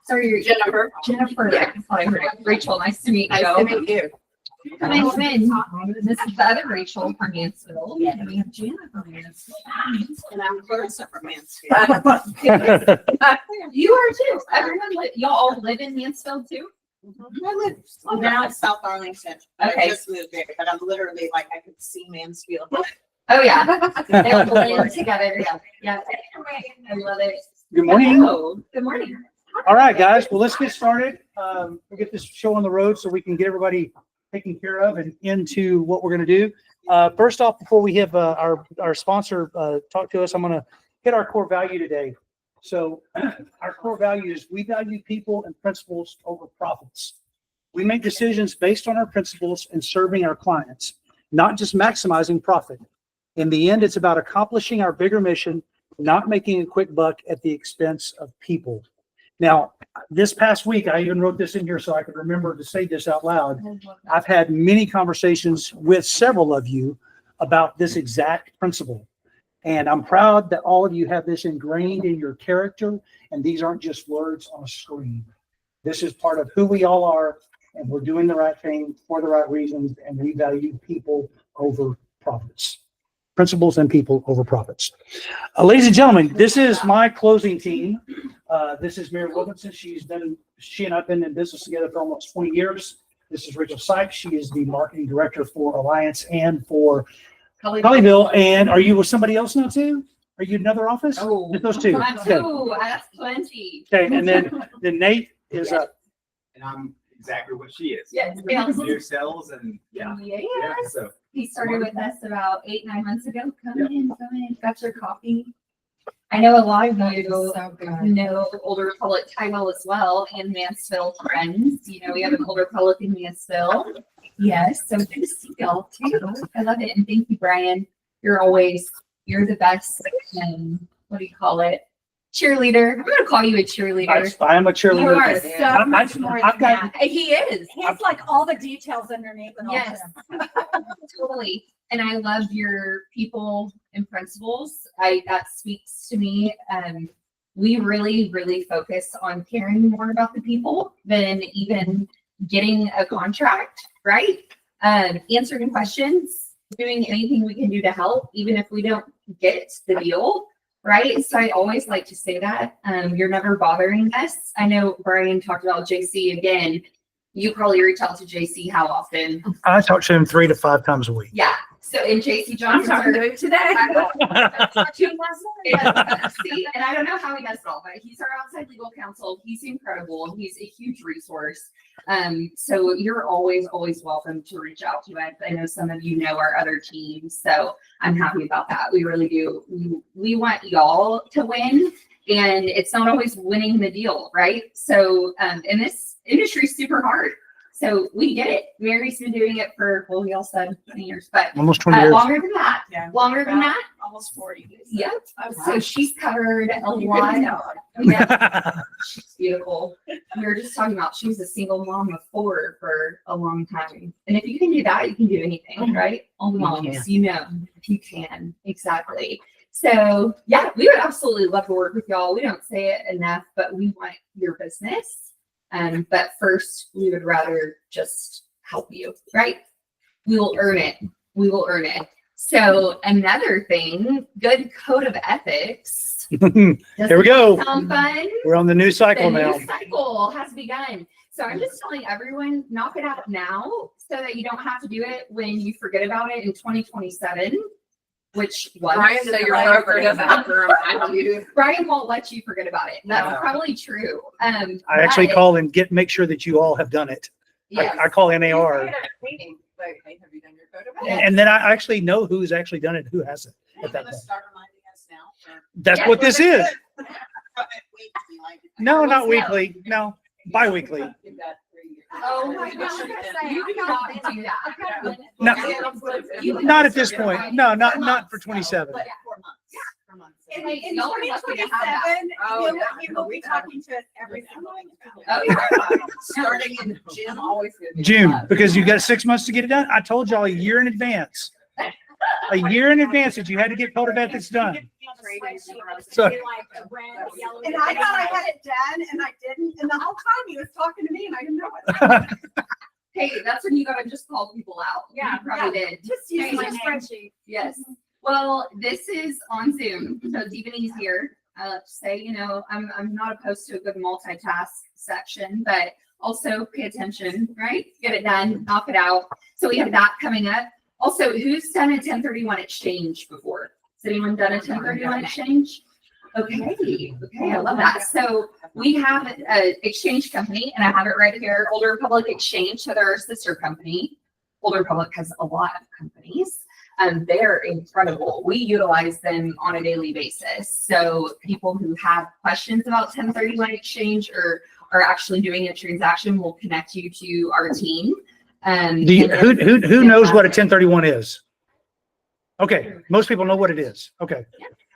Sorry, you're Jennifer. Jennifer. Yeah, I thought I heard it. Rachel, nice to meet you. Nice to meet you. Come in. This is the other Rachel from Mansfield. Yeah, and we have Jana from Mansfield. And I'm Clarissa from Mansfield. You are too. Everyone, y'all all live in Mansfield too? I live now in South Arlington. Okay. I just moved there, but I'm literally like, I could see Mansfield. Oh, yeah. They all blend together. Yeah. I love it. Good morning. Hello. Good morning. All right, guys. Well, let's get started. We'll get this show on the road so we can get everybody taken care of and into what we're going to do. First off, before we have our sponsor talk to us, I'm going to hit our core value today. So our core value is we value people and principles over profits. We make decisions based on our principles and serving our clients, not just maximizing profit. In the end, it's about accomplishing our bigger mission, not making a quick buck at the expense of people. Now, this past week, I even wrote this in here so I could remember to say this out loud. I've had many conversations with several of you about this exact principle. And I'm proud that all of you have this ingrained in your character. And these aren't just words on a screen. This is part of who we all are. And we're doing the right thing for the right reasons. And we value people over profits. Principles and people over profits. Ladies and gentlemen, this is my closing team. This is Mary Wilkinson. She and I have been in business together for almost 20 years. This is Rachel Sykes. She is the marketing director for Alliance and for Colleyville. And are you with somebody else now too? Are you in another office? Oh, just those two. Okay. That's plenty. Okay, and then Nate is and I'm exactly what she is. Yes. New sales and yeah. So He started with us about 8-9 months ago. Come in. Got your coffee. I know a lot of you know Older Republic Title as well and Mansfield friends. You know, we have an Older Republic in Mansfield. Yes, so good to see y'all too. I love it. And thank you, Brian. You're the best. What do you call it? Cheerleader. I'm going to call you a cheerleader. I am a cheerleader. You are so much more than that. He is. He has like all the details underneath. And yes, totally. And I love your people and principles. That speaks to me. We really, really focus on caring more about the people than even getting a contract, right? Answering questions, doing anything we can do to help, even if we don't get the deal, right? So I always like to say that. You're never bothering us. I know Brian talked about JC again. You probably reach out to JC how often? I talk to him 3 to 5 times a week. Yeah. So in JC Johnson, I'm talking to him today. See, and I don't know how he does it all, but he's our outside legal counsel. He's incredible. He's a huge resource. So you're always welcome to reach out to us. I know some of you know our other teams, so I'm happy about that. We really do. We want y'all to win, and it's not always winning the deal, right? So and this industry is super hard. So we get it. Mary's been doing it for, well, we all said 20 years, but almost 20 years. Longer than that. Yeah. Longer than that. Almost 40. Yep. So she's covered a lot. Yeah. She's beautiful. We were just talking about she was a single mom of 4 for a long time. And if you can do that, you can do anything, right? All moms, you know, if you can. Exactly. So yeah, we would absolutely love to work with y'all. We don't say it enough, but we want your business. But first, we would rather just help you, right? We will earn it. We will earn it. So another thing, good code of ethics. There we go. Sound fun? We're on the new cycle now. The new cycle has begun. So I'm just telling everyone, knock it out now so that you don't have to do it when you forget about it in 2027. Which was Brian, so your broker doesn't have to remind you. Brian won't let you forget about it. That's probably true. I actually call and make sure that you all have done it. Yes. I call NAR. Have you done your code of And then I actually know who's actually done it and who hasn't. Are you going to start reminding us now? That's Yes, what this is. No, Well, not so- weekly. No, bi-weekly. You've got 3 years. Oh my gosh, you cannot do that. No, not at this point. No, not for 27. Like 4 months. 4 months. In Y'all are lucky to have that. 2027, Oh, you yeah. will be talking to us every single week. Oh, yeah. Starting in June, always good. June, because you got 6 months to get it done. I told y'all a year in advance. a year in advance that you had to get code of ethics done. So- And I thought I had it done and I didn't. And the whole time he was talking to me and I didn't know it. Hey, that's when you gotta just call people out. Yeah, You probably did. Just use my Okay. spreadsheet. Yes. Well, this is on Zoom, so it's even easier. I like to say, you know, I'm not opposed to a good multitask section, but also pay attention, right? Get it done, knock it out. So we have that coming up. Also, who's done a 1031 exchange before? Has anyone done a 1031 exchange? Okay, I love that. So we have an exchange company, and I have it right here, Old Republic Exchange. So they're our sister company. Old Republic has a lot of companies. They're incredible. We utilize them on a daily basis. So people who have questions about 1031 exchange or are actually doing a transaction will connect you to our team. Do you, who knows what a 1031 is? Okay, most people know what it is. Okay.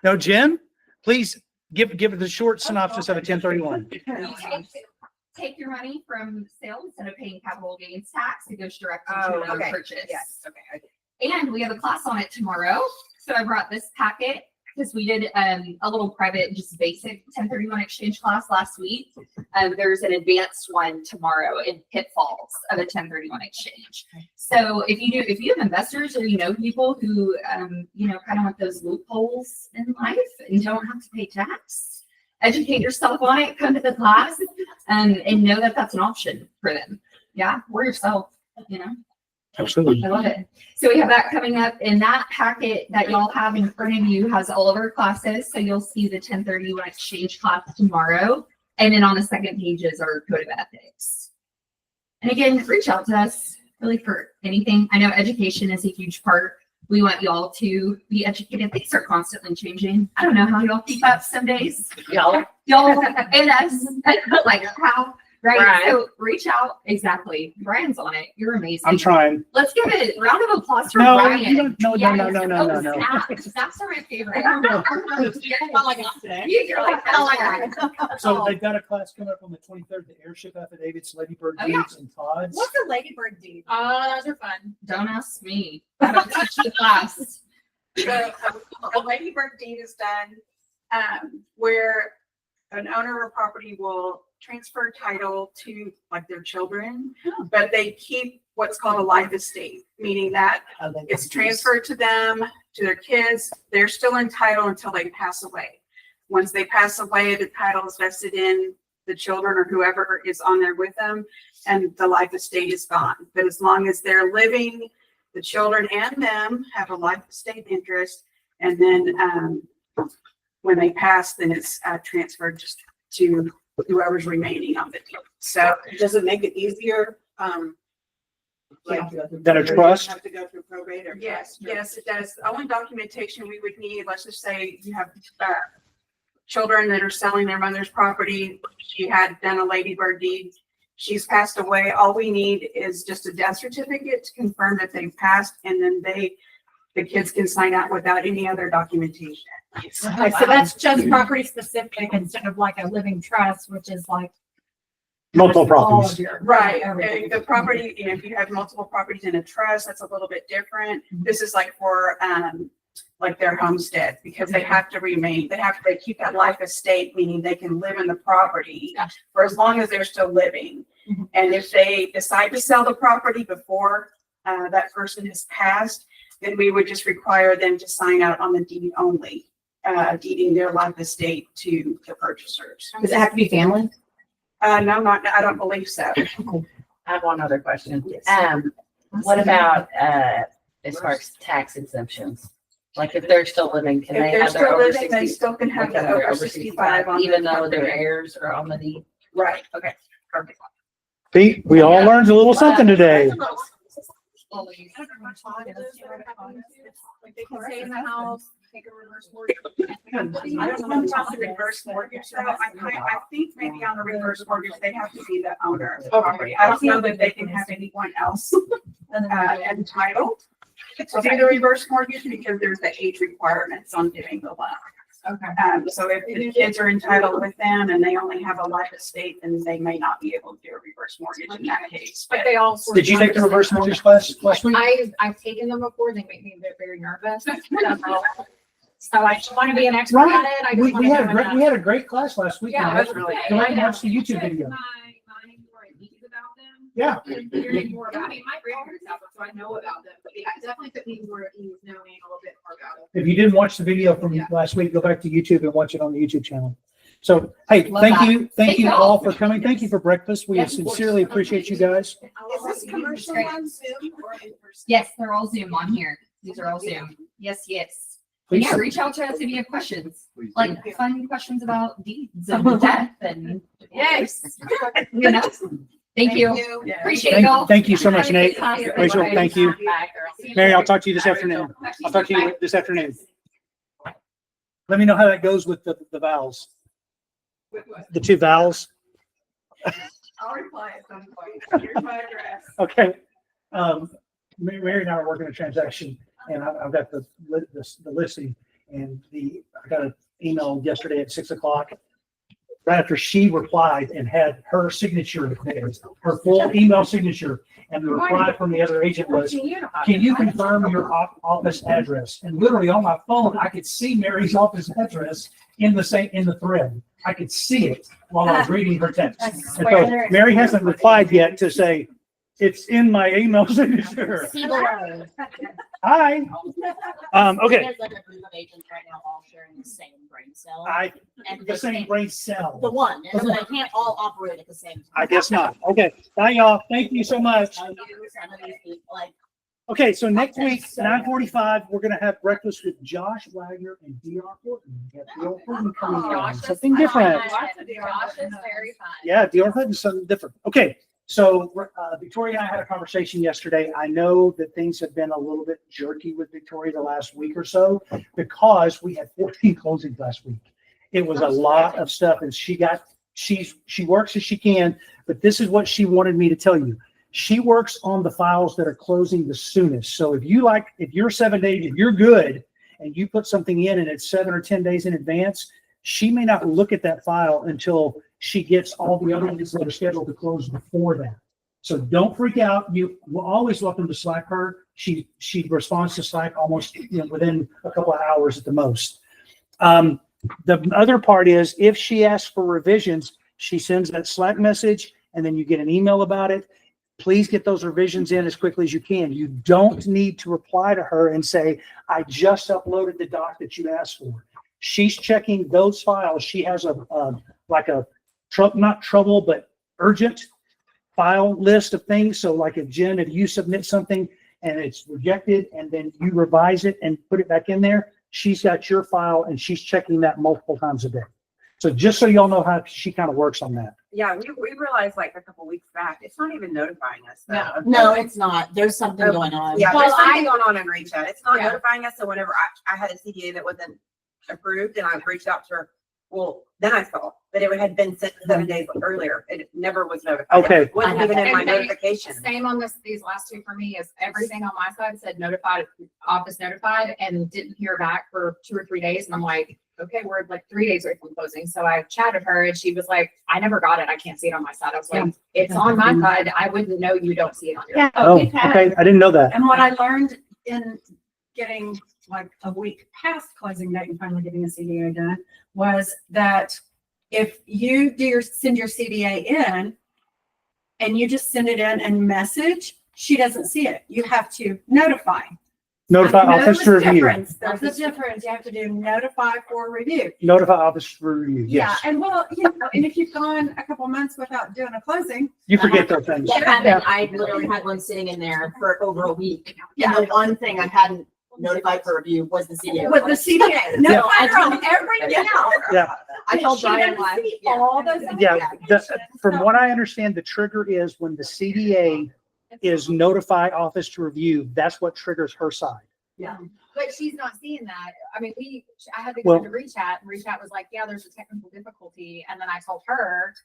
Now, Jen, please give it the short synopsis of a 1031. You take your money from sales instead of paying capital gains tax. It goes directly Oh, to the okay. purchase. Yes, okay. And we have a class on it tomorrow. So I brought this packet because we did a little private, just basic 1031 exchange class last week. There's an advanced one tomorrow in pitfalls of a 1031 exchange. So if you have investors or you know people who you know kind of want those loopholes in life and don't have to pay tax, educate yourself on it. Come to the class and know that that's an option for them. Yeah, or yourself. You know. Absolutely. I love it. So we have that coming up, and that packet that y'all have in front of you has all of our classes. So you'll see the 1031 exchange class tomorrow. And then on the second page is our code of ethics. And again, reach out to us really for anything. I know education is a huge part. We want y'all to be educated. Things are constantly changing. I don't know how y'all keep up some days. Y'all and us, like how. Right. So reach out. Exactly. Brian's on it. You're amazing. I'm trying. Let's give a round of applause for No, Brian. you don't- no. Snaps are my favorite. All I got today. You're like, oh my God. So they've got a class coming up on the 23rd, the airship affidavits, Ladybird Oh, yeah. deeds and Todd's. What's a ladybird deed? Oh, those are fun. Don't ask me. I don't teach the class. So a ladybird deed is done where an owner of a property will transfer title to like their children, but they keep what's called a life estate, meaning that it's transferred to them, to their kids. They're still entitled until they pass away. Once they pass away, the title is vested in the children or whoever is on there with them, and the life estate is gone. But as long as they're living, the children and them have a life estate interest, and then when they pass, then it's transferred just to whoever's remaining on the deal. So Does it make it easier? That a trust? Have to go through probate or? yes, it does. The only documentation we would need, let's just say you have children that are selling their mother's property. She had done a ladybird deed. She's passed away. All we need is just a death certificate to confirm that they've passed, and then the kids can sign out without any other documentation. Okay, so that's just property specific instead of like a living trust, which is like. Multiple all of properties. your- Right, everything. and the property, you know, if you have multiple properties in a trust, that's a little bit different. This is like for, like their homestead, because they have to remain, they keep that life estate, meaning they can live in the property for as long as they're still living. Mhm. And if they decide to sell the property before, that person has passed, then we would just require them to sign out on the deed only, deeding their life estate to the purchasers. Does it have to be family? No, I don't believe so. I have one other question. Yes. What about, as far as tax exemptions? Like if they're still living, can If they they're have their still over living, they 60? still can have Like, the they're over 65 on even the though their property. heirs are on the deed? Right, okay, perfect. See, we all learned a little something today. Like they can stay in the house, take a reverse mortgage. I don't know about the reverse mortgage, though. I think maybe on the reverse mortgage, they have to be the owner of the property. I don't know that they can have anyone else entitled to do the reverse mortgage because there's the age requirements on doing the loan. Okay. So if the kids are entitled with them and they only have a life estate, then they may not be able to do a reverse mortgage in that case. But they all. sort Did of you take the understand. reverse mortgage class last week? I've taken them before. They make me very nervous. So I just want to be an expert at it. I just We, want we to had a do great, enough. we had a great class last week. Yeah, on that's it. really Go ahead good. and watch the YouTube video. Mine for a niece about them. Yeah. And hearing more about it. My grandparents have them, so I know about them. But yeah, it definitely took me more ease knowing a little bit more about it. If you didn't watch the video from last week, go back to YouTube and watch it on the YouTube channel. So, hey, Love thank that. you. Thank Thank you you all all. for coming. Thank you for breakfast. We Yes, of course. sincerely appreciate you guys. Is this commercial Great. on Zoom or in person? Yes, they're all Zoom on here. These are all Zoom. Yes, yes. And Please. yeah, reach out to us if you have questions, Please do. like fun questions about deeds and death and. Yes. You know? Thank you. Yeah. Appreciate y'all. Thank you so much, Have a Nate. good time. Rachel, thank you. Bye, girl. Mary, I'll talk to you this afternoon. I'll talk to you this afternoon. Let me know how that goes with the vowels, the two vowels. I'll reply at some point. Here's my address. Okay. Mary and I are working a transaction and I've got the listing and I got an email yesterday at 6:00. Right after she replied and had her signature, her full email signature, and the reply from the other agent was, "Can you confirm your office address?" And literally on my phone, I could see Mary's office address in the thread. I could see it while I was reading her text. And so Mary hasn't replied yet to say, it's in my email signature. Hi. Okay. There's like a group of agents right now all sharing the same brain cell. And The they same can't- brain cell. The one, and so they can't all operate at the same time. I guess not. Okay. Bye, y'all. Thank you so much. Some of these people, like, Okay, so next week, 9:45, we're gonna have breakfast with Josh Wagner and D.R. Horton. We got D.R. Horton coming on, Josh is something different. fun. Josh is very fun. Yeah, D.R. Horton's something different. Okay, so Victoria and I had a conversation yesterday. I know that things have been a little bit jerky with Victoria the last week or so because we had 14 closings last week. It was a lot of stuff and she works as she can, but this is what she wanted me to tell you. She works on the files that are closing the soonest. So if you're 7 days, if you're good and you put something in and it's 7 or 10 days in advance, she may not look at that file until she gets all the other ones that are scheduled to close before that. So don't freak out. You will always welcome to Slack her. She responds to Slack almost within a couple of hours at the most. The other part is if she asks for revisions, she sends that Slack message and then you get an email about it. Please get those revisions in as quickly as you can. You don't need to reply to her and say, I just uploaded the doc that you asked for. She's checking those files. She has not trouble, but urgent file list of things. So like if you submit something and it's rejected and then you revise it and put it back in there, she's got your file and she's checking that multiple times a day. So just so y'all know how she kind of works on that. Yeah, we realized like a couple weeks back, it's not even notifying us. though. no, it's not. There's something going on. Yeah, Well, there's something going on in Reach Out. It's not Yeah. notifying us. So whenever I had a CDA that wasn't approved and I reached out to her, well, then I saw that it had been sent 7 days earlier. It never was notified. Okay. It wasn't even in my And they- notification. Same on these last two for me is everything on my side said notified, office notified, and didn't hear back for 2 or 3 days. And I'm like, okay, we're like 3 days away from closing. So I chatted her and she was like, I never got it. I can't see it on my side. I was like, it's on my side. I wouldn't know you don't see it on your. Yeah, Oh, we've had- okay. I didn't know that. And what I learned in getting like a week past closing date and finally getting a CDA done was that if you send your CDA in and you just send it in and message, she doesn't see it. You have to notify. Notify office to review. There's a difference. You have to do notify for review. Notify office for review. Yes. Yeah, and and if you've gone a couple months without doing a closing, You forget those things. That happened. I literally had one sitting in there for over a week. Yeah. And the one thing I hadn't notified for review was the CDA. with the CDA, notify her on everything else. Yeah. I told She Brian doesn't last. see all those Yeah. notifications. From what I understand, the trigger is when the CDA is notify office to review. That's what triggers her side. But she's not seeing that. I mean, I had to Well- go to reach out and reach out was like, yeah, there's a technical difficulty. And then I told her,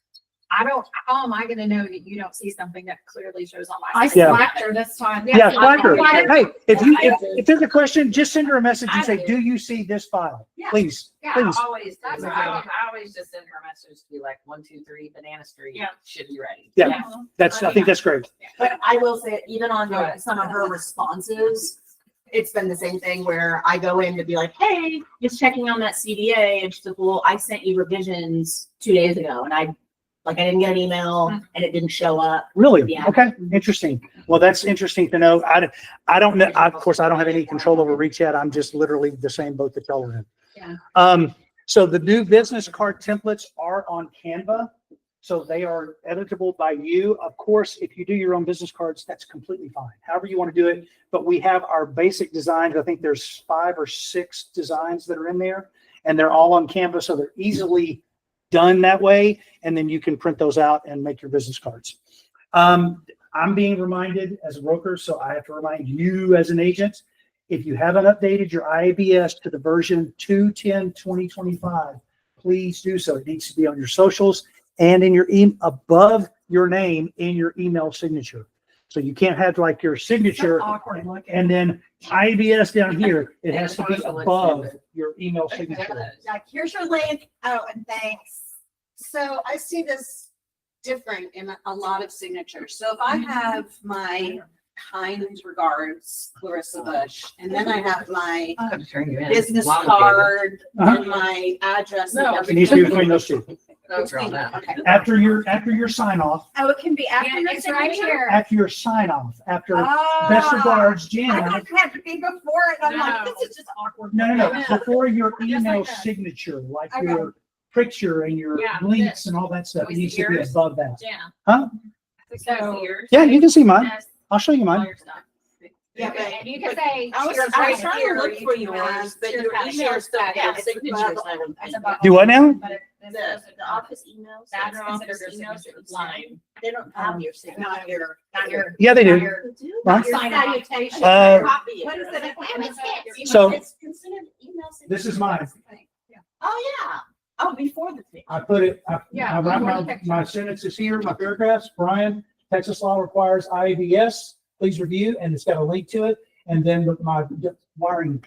how am I gonna know that you don't see something that clearly shows on my? I screen? Yeah. slapped her this time. Yeah, flag her. Flag her. Hey, if there's a question, just send her a message and say, do you see this file? Yeah. Please, Yeah, please. I always, That's I what I always, I always just send her a message to be like, 1, 2, 3, Banana Street. Yeah. Should be ready. Yeah. I think that's great. But I will say, even on like some of her responses, it's been the same thing where I go in to be like, hey, just checking on that CDA. And she's like, well, I sent you revisions 2 days ago and I didn't get an email and it didn't show up. Really? Yeah. Okay, interesting. Well, that's interesting to know. I don't know. Of course, I don't have any control over ReachAd. I'm just literally the same boat that y'all are in. Yeah. So the new business card templates are on Canva. So they are editable by you. Of course, if you do your own business cards, that's completely fine. However you want to do it. But we have our basic designs. I think there's 5 or 6 designs that are in there, and they're all on Canva. So they're easily done that way. And then you can print those out and make your business cards. I'm being reminded as a broker, so I have to remind you as an agent, if you haven't updated your IABS to the version 210-2025, please do so. It needs to be on your socials and in your above your name in your email signature. So you can't have like your signature So awkward looking. and then IABS down here. It has to be above your email signature. Like, here's your link. Oh, and thanks. So I see this different in a lot of signatures. So if I have my kind regards, Clarissa Bush, and then I have my I'm turning you in. business Long card Uh-huh. and my address. and No, It needs to be between those two. Those are all that. Okay. After your sign off, Oh, it can be after Yeah, your it's right signature? here. after your sign off, after Oh. best regards, I Jan. thought it had to be before it. I'm like, No. this is just awkward. No. Yeah. Before your like email that. signature, like Okay. your picture and your Yeah, links this. and all that stuff, it With needs to be yours? above that. Yeah. Huh? So. Yeah, you can see mine. I'll show you mine. Yeah, but And you can say. I was cheers trying right to here, look you for can yours, have but cheers your back, email cheers still back. has It's signatures above- and everything. it's above- Do what now? but it- this The goes- office emails. That's your considered office your emails signature that line. They don't have your signature. Not your. Not your. Yeah, they not do. your- Do? Huh? Not your salutation. Copy it. What is it? So- It's considered email signature. This is mine. Oh, yeah. Oh, before the thing. I put it, Yeah, I write before the my picture. sentences here, my paragraphs. Brian, Texas law requires IABS. Please review, and it's got a link to it. And then my wiring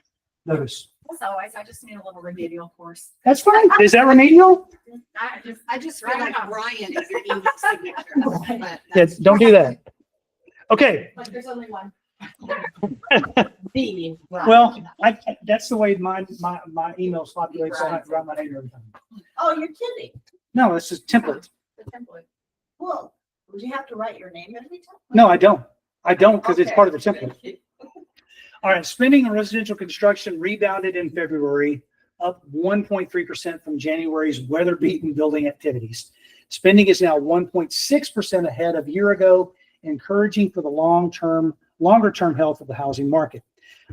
notice. As always, I just need a little remedial course. That's fine. Is that remedial? I just feel like Brian is your email signature. But Yeah, that's- don't do that. Okay, Like there's only one. The. well, that's the way my emails populate, so I have to write my name every time. Oh, you're kidding. No, it's just template. The template. Well, would you have to write your name every time? No, I don't. I don't because it's Okay. part of the template. All right, spending on residential construction rebounded in February, up 1.3% from January's weather-beaten building activities. Spending is now 1.6% ahead of a year ago, encouraging for the longer-term health of the housing market.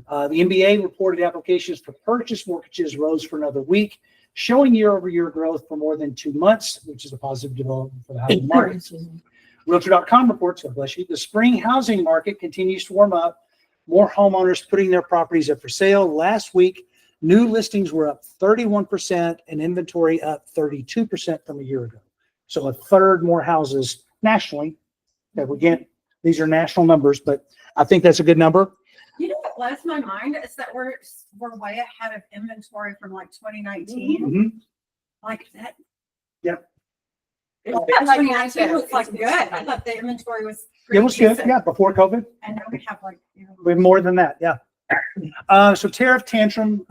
The MBA reported applications for purchase mortgages rose for another week, showing year-over-year growth for more than 2 months, which is a positive development for the housing market. Realtor.com reports, God bless you, the spring housing market continues to warm up. More homeowners putting their properties up for sale. Last week, new listings were up 31% and inventory up 32% from a year ago. So a third more houses nationally. Again, these are national numbers, but I think that's a good number. You know what blows my mind is that we're way ahead of inventory from like 2019. Mhm. Like that. Yep. It's like 2019 was like good. I thought the inventory was. It was good. decent. Yeah, before COVID. And now we have like, We have more than that, yeah. So tariff tantrum,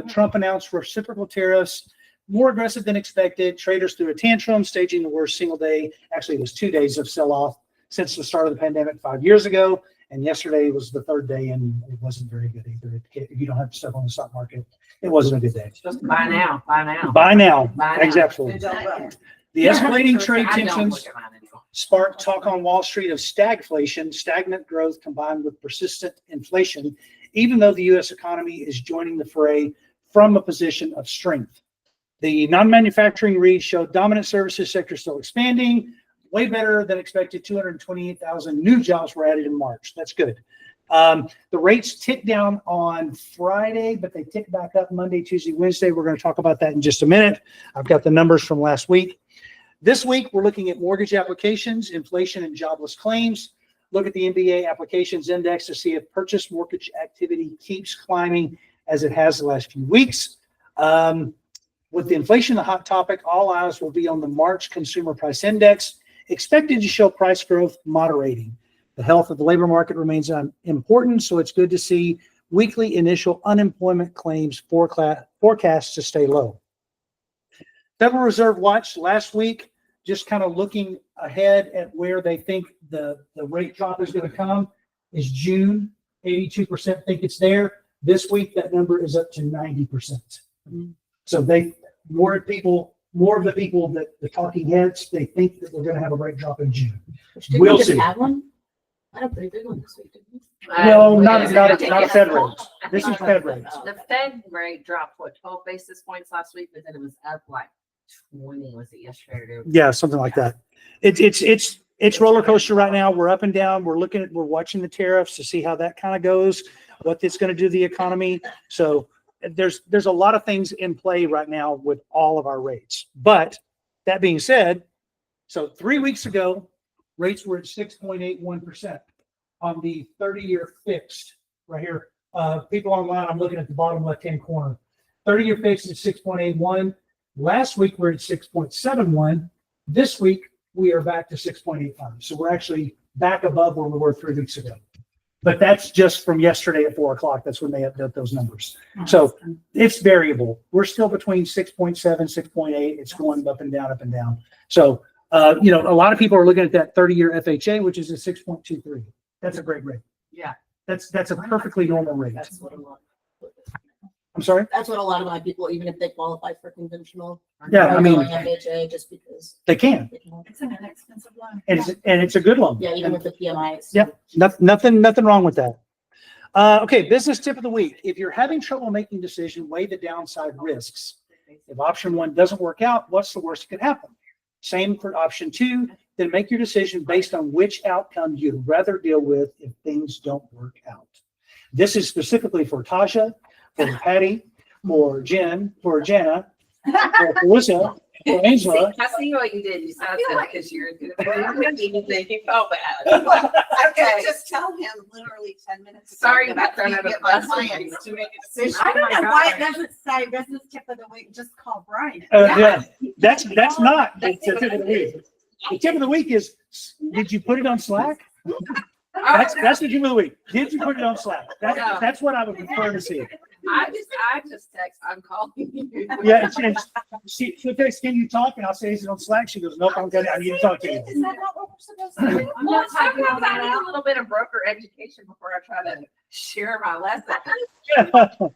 Trump announced reciprocal tariffs, more aggressive than expected. Traders threw a tantrum, staging the worst single day. Actually, it was 2 days of sell-off since the start of the pandemic 5 years ago. And yesterday was the third day, and it wasn't very good either. If you don't have stuff on the stock market, it wasn't a good day. Just buy now, buy now. Buy now, Buy now. exactly. The escalating trade I don't tensions look at mine anymore. sparked talk on Wall Street of stagflation, stagnant growth combined with persistent inflation, even though the U.S. economy is joining the fray from a position of strength. The non-manufacturing reads showed dominant services sector still expanding, way better than expected. 228,000 new jobs were added in March. That's good. The rates ticked down on Friday, but they ticked back up Monday, Tuesday, Wednesday. We're going to talk about that in just a minute. I've got the numbers from last week. This week, we're looking at mortgage applications, inflation and jobless claims. Look at the MBA applications index to see if purchase mortgage activity keeps climbing as it has the last few weeks. With the inflation the hot topic, all eyes will be on the March Consumer Price Index, expected to show price growth moderating. The health of the labor market remains important, so it's good to see weekly initial unemployment claims forecast to stay low. Federal Reserve watched last week, just kind of looking ahead at where they think the rate drop is going to come, is June. 82% think it's there. This week, that number is up to 90%. So more of the people that the talking heads, they think that we're going to have a rate drop in June. We'll see. Have one? I had a pretty big one this week, didn't we? No, not Fed rates. This is Fed rates. The Fed rate dropped, 12 basis points last week, but then it was up like 20, was it yesterday or? Yeah, something like that. It's roller coaster right now. We're up and down. We're watching the tariffs to see how that kind of goes, what it's going to do to the economy. So there's a lot of things in play right now with all of our rates. But that being said, so 3 weeks ago, rates were at 6.81% on the 30-year fixed right here. People online, I'm looking at the bottom left-hand corner. 30-year fixed is 6.81. Last week, we're at 6.71. This week, we are back to 6.85. So we're actually back above where we were 3 weeks ago. But that's just from yesterday at 4 o'clock. That's when they update those numbers. So it's variable. We're still between 6.7, 6.8. It's going up and down, up and down. So, a lot of people are looking at that 30-year FHA, which is a 6.23. That's a great rate. Yeah. That's a perfectly normal rate. That's what a lot. I'm sorry? That's what a lot of my people, even if they qualify for conventional. Yeah, are I mean- going FHA just because. They can. It's an inexpensive loan. And it's a good loan. Yeah, even with the PMI. it's- Yeah, nothing wrong with that. Okay, business tip of the week. If you're having trouble making a decision, weigh the downside risks. If option 1 doesn't work out, what's the worst that could happen? Same for option 2. Then make your decision based on which outcome you'd rather deal with if things don't work out. This is specifically for Tasha, for Patty, for Jen, for Jana, for Melissa, for Angela. I see what you did. You said that because you're think you felt bad. Okay, just tell him literally 10 minutes. ago Sorry that about I can't throwing get out my the bus. clients to make a decision. I don't know why it doesn't say business tip of the week, just call Brian. Yeah, that's not the tip of the week. The tip of the week is, did you put it on Slack? That's the tip of the week. Did you put it on Slack? That's what I would prefer to see. I just text, I'm calling you. Yeah, she'll text, can you talk? And I'll say, is it on Slack? She goes, nope, I'm good. I need to talk to you. Is that not what we're supposed to do? I'm not talking about that. I need a little bit of broker education before I try to share my lesson. My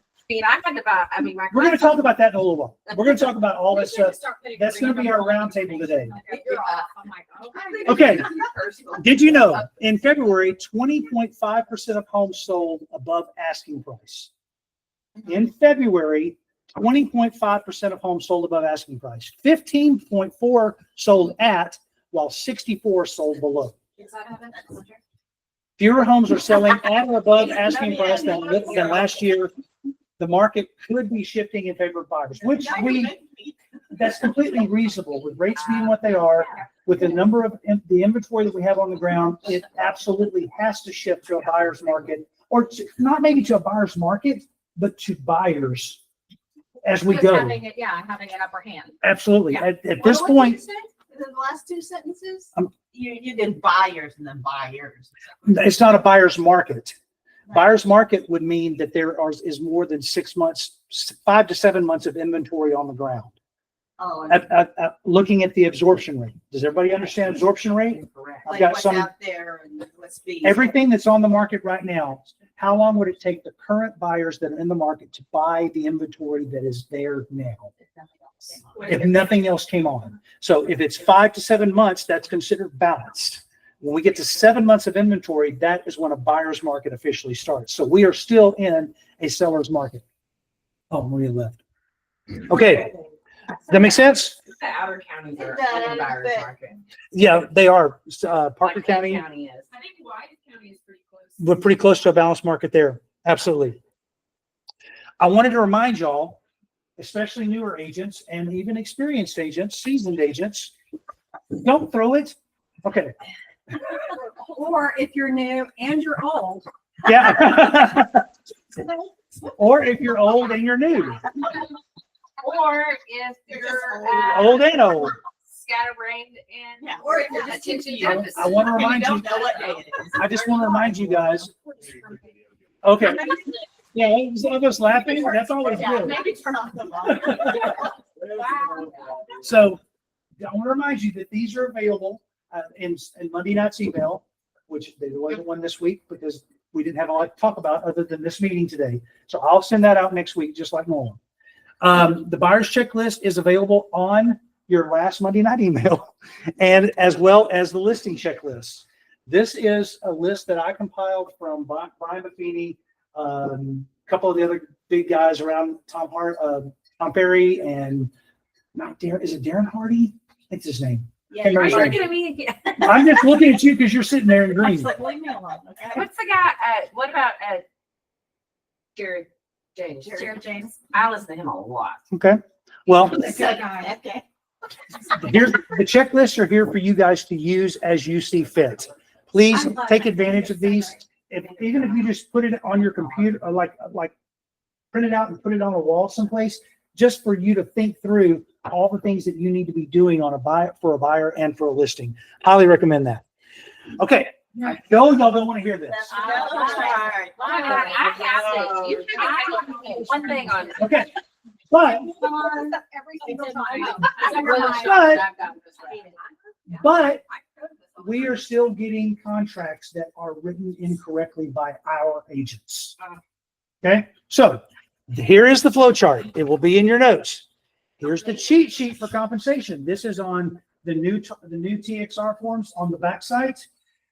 We're going to talk about that in a little while. We're going to talk about all this stuff. That's going to be our roundtable today. Okay. Did you know in February, 20.5% of homes sold above asking price? In February, 20.5% of homes sold above asking price. 15.4 sold at, while 64 sold below. Fewer homes are selling at or above asking price than last year. The market could be shifting in favor of buyers, which that's completely reasonable with rates being what they are, with the number of the inventory that we have on the ground. It absolutely has to shift to a buyer's market, or not maybe to a buyer's market, but to buyers as we go. Having an upper hand. Absolutely. Yeah. At this point, In the last 2 sentences? You did buyers and then buyers. it's not a buyer's market. Buyer's market would mean that there is more than 6 months, 5 to 7 months of inventory on the ground. Oh, Looking at the absorption rate. Does everybody understand absorption rate? I've like got what's some, out there and what's being. everything that's on the market right now. How long would it take the current buyers that are in the market to buy the inventory that is there now? If nothing else came on. So if it's 5 to 7 months, that's considered balanced. When we get to 7 months of inventory, that is when a buyer's market officially starts. So we are still in a seller's market. Oh, Maria left. Okay. Does that make sense? The outer counties are It in buyer's does, but- market. Yeah, they are. Parker Like Kent County, County is. I think Wise County is pretty close. we're pretty close to a balanced market there. Absolutely. I wanted to remind y'all, especially newer agents and even experienced agents, seasoned agents, Don't throw it. Okay. Or if you're new and you're old. Yeah. Or if you're old and you're new, Or if you're old and old. scatterbrained and. Yeah, or if you're just Attention into deficit. I want to and you remind you, don't know what day it is. I just want to remind you guys. Okay. Yeah, some of us laughing. That's always Yeah, good. maybe turn off the volume. So I want to remind you that these are available in Monday night's email, which there wasn't one this week because we didn't have a lot to talk about other than this meeting today. So I'll send that out next week, just like normal. The buyer's checklist is available on your last Monday night email, and as well as the listing checklist. This is a list that I compiled from Brian Buffini, a couple of the other big guys around, Tom Perry, and not Darren. Is it Darren Hardy? I think it's his name. Yeah, Are you looking at me again? I'm just looking at you because you're sitting there in green. It's like, leave me alone, okay? What's the guy, what about, Jared James? Jared James. I listen to him a lot. Okay. Well, Okay. here's the checklists are here for you guys to use as you see fit. Please take advantage of these. Even if you just put it on your computer, or like print it out and put it on a wall someplace, just for you to think through all the things that you need to be doing on a buyer and for a listing. Highly recommend that. Okay. I know y'all don't want to hear this. I have to. You can one thing on. Okay. But Every single time. But we are still getting contracts that are written incorrectly by our agents. Okay, so here is the flow chart. It will be in your notes. Here's the cheat sheet for compensation. This is on the new TXR forms on the backside.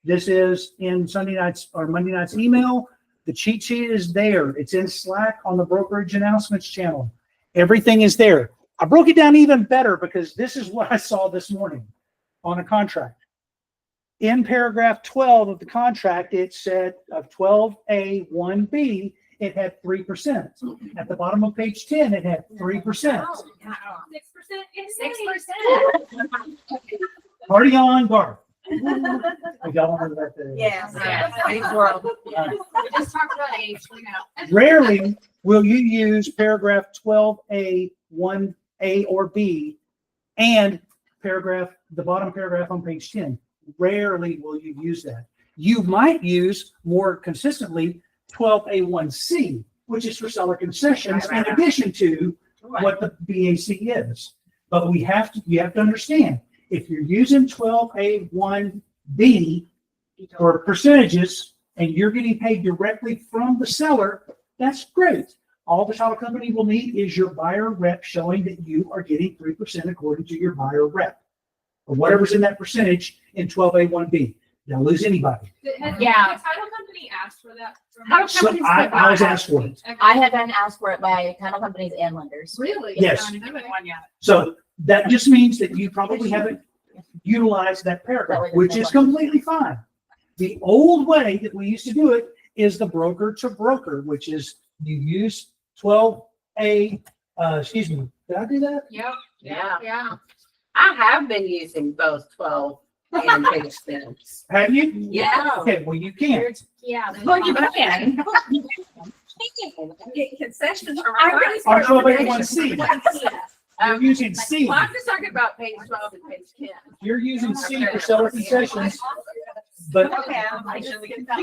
This is in Sunday night's or Monday night's email. The cheat sheet is there. It's in Slack on the brokerage announcements channel. Everything is there. I broke it down even better because this is what I saw this morning on a contract. In paragraph 12 of the contract, it said of 12A 1B, it had 3%. At the bottom of page 10, it had 3%. 6%. 6%. Party on, Garth. We got one of that. Yes. We just talked about age, we know. Rarely will you use paragraph 12A 1A or B and the bottom paragraph on page 10. Rarely will you use that. You might use more consistently 12A1C, which is for seller concessions in addition to what the BAC is. But you have to understand, if you're using 12A1B for percentages and you're getting paid directly from the seller, that's great. All the title company will need is your buyer rep showing that you are getting 3% according to your buyer rep, or whatever's in that percentage in 12A1B. Don't lose anybody. Yeah. The title company asked for that. Title So companies I was asked for it. I have been asked for it by title companies and lenders. Really? Yes. I haven't done one yet. So that just means that you probably haven't utilized that paragraph, which is completely fine. The old way that we used to do it is the broker to broker, which is you use 12A, excuse me, did I do that? Yep. Yeah. Yeah. I have been using both 12 and page spins. Have you? Yeah. Okay, well, you can. Yeah. Well, you can. Get concessions from. Or 12A1C. You're using C. Well, I'm just talking about page 12 and page 10. You're using C for seller concessions, but Okay, I should get that.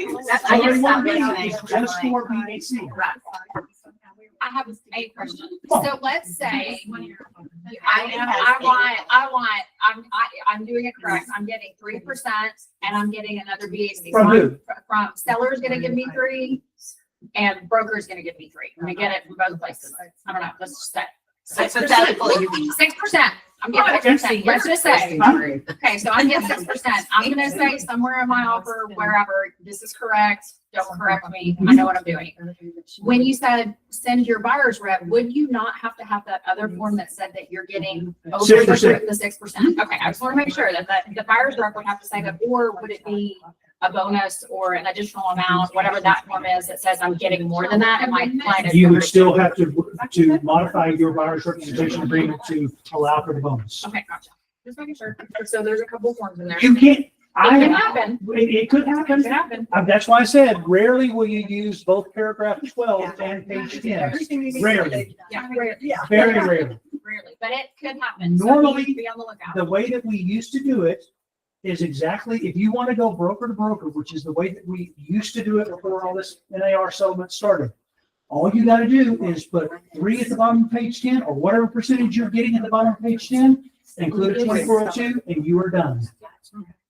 12A1B is just for BAC. I have a question. So let's say I'm doing it correct. I'm getting 3% and I'm getting another BAC. From who? From seller's gonna give me 3 and broker's gonna give me 3. I get it from both places. I don't know. Let's just say 6%. 6%. I'm getting 6%. Let's just say. Okay, so I'm getting 6%. I'm gonna say somewhere in my offer, wherever, this is correct. Don't correct me. I know what I'm doing. When you said send your buyer's rep, would you not have to have that other form that said that you're getting over 6%. the 6%? Okay, I just want to make sure that the buyer's rep would have to say that, or would it be a bonus or an additional amount, whatever that form is that says I'm getting more than that? And my client is. You would still have to modify your buyer's representation agreement to allow for the bonus. Okay, gotcha. Just making sure. So there's a couple forms in there. You can't, It can I, happen. it could happen. It can happen. That's why I said rarely will you use both paragraph 12 and page 10. Rarely, Yeah, rarely. very rarely. Rarely, but it could happen. So you Normally, need to be on the lookout. The way that we used to do it is exactly, if you want to go broker to broker, which is the way that we used to do it before all this NAR settlement started. All you got to do is put 3 at the bottom of page 10 or whatever percentage you're getting at the bottom of page 10, include a 2402 and you are done.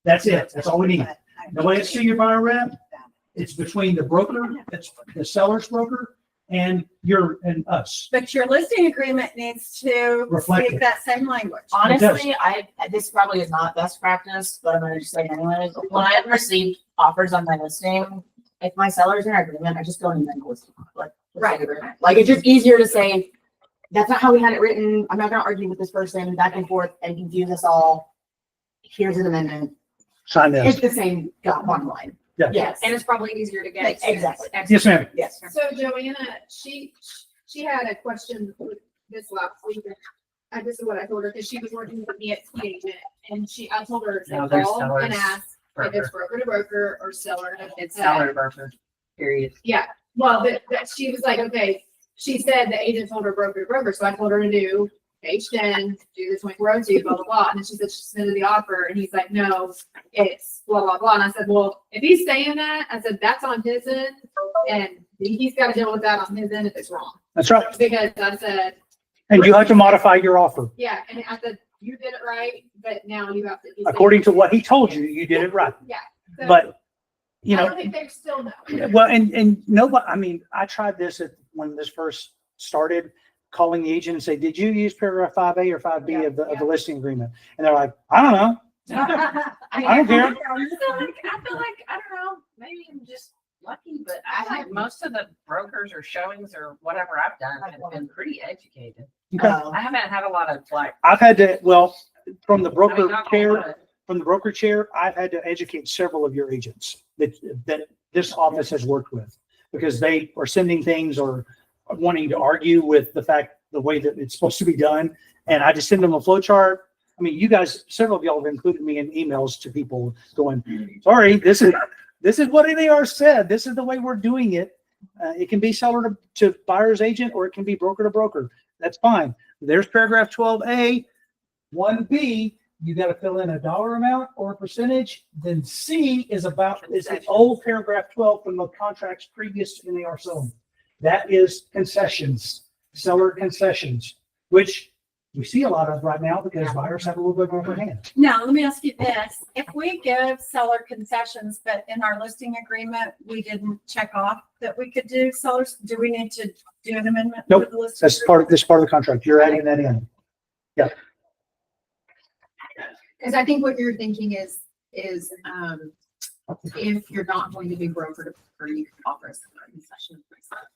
That's it. That's all we need. The way it's to your buyer rep, it's between the broker, it's the seller's broker and us. But your listing agreement needs to Reflect speak it. that same language. Honestly, this probably is not best practice, but I'm gonna just say anyways. When I've received offers on my listing, if my seller's in agreement, I just go and amend the listing. Right. Like, it's just easier to say, that's not how we had it written. I'm not gonna argue with this person back and forth and confuse us all. Here's an amendment. Sign this. It's the same bottom line. Yeah. Yes. And it's probably easier to get. Exactly. Yes, ma'am. Yes. So Joanna, she had a question this last week. This is what I told her, because she was working with me at Agent, and I told her No, to there's call sellers. and ask if it's broker to broker or seller. It's seller broker, period. Yeah, well, but she was like, okay, she said the agent told her broker to broker, so I told her to do page 10, do the 2402, blah, blah, blah. And then she said she submitted the offer, and he's like, no, it's blah, blah, blah. And I said, well, if he's saying that, I said, that's on his end, and he's got to deal with that on his end if it's wrong. That's right. Because I said, And you have to modify your offer. yeah, and I said, you did it right, but now you have to. he's saying- According to what he told you, you did it right. Yeah. So But, you I know, don't think they still know. well, and nobody, I mean, I tried this when this first started, calling the agent and say, did you use paragraph 5A or 5B of the listing agreement? And they're like, I don't know. I don't care. I feel like, I don't know, maybe I'm just lucky, but I think most of the brokers or showings or whatever I've done have been pretty educated. Okay. I haven't had a lot of like. I've had to, well, from the I mean, broker not a chair, lot. from the broker chair, I've had to educate several of your agents that this office has worked with, because they are sending things or wanting to argue with the fact, the way that it's supposed to be done. And I just send them a flow chart. I mean, you guys, several of y'all have included me in emails to people going, sorry, this is what NAR said. This is the way we're doing it. It can be seller to buyer's agent, or it can be broker to broker. That's fine. There's paragraph 12A. 1B, you got to fill in a dollar amount or a percentage. Then C is the old paragraph 12 from the contracts previous to NAR settlement. That is concessions, seller concessions, which we see a lot of right now because buyers have a little bit over hand. Now, let me ask you this. If we give seller concessions, but in our listing agreement, we didn't check off that we could do sellers, do we need to do an amendment? Nope. to the listing That's part of the contract. You're adding that in. Because I think what you're thinking is, if you're not going to be broker to broker, you can offer a seller concession.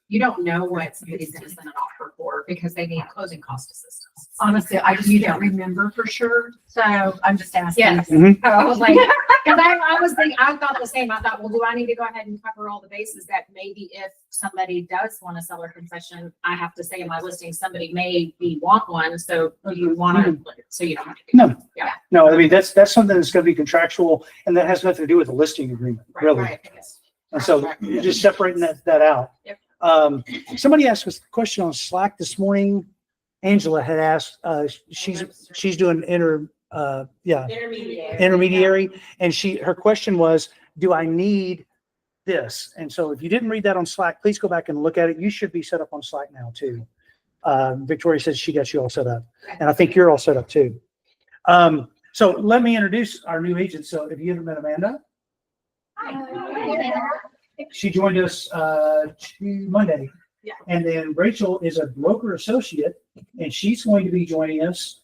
You don't know what somebody's going to send an offer for because they need closing cost assistance. Honestly, I just don't remember for sure. So I'm just asking. Yes. Mhm. I was like, because I was thinking, I thought the same. I thought, well, do I need to go ahead and cover all the bases that maybe if somebody does want a seller concession, I have to say in my listing, somebody may want one. So do you want to, so you don't have to. do No. that. Yeah. No, I mean, that's something that's going to be contractual, and that has nothing to do with the listing agreement, really. Right. And so you're just separating that out. Yep. Somebody asked us a question on Slack this morning. Angela had asked, she's doing intermediary. And her question was, do I need this? And so if you didn't read that on Slack, please go back and look at it. You should be set up on Slack now too. Victoria says she got you all set up, and I think you're all set up too. So let me introduce our new agent. So if you haven't met Amanda, she joined us Monday. Yeah. And then Rachel is a broker associate, and she's going to be joining us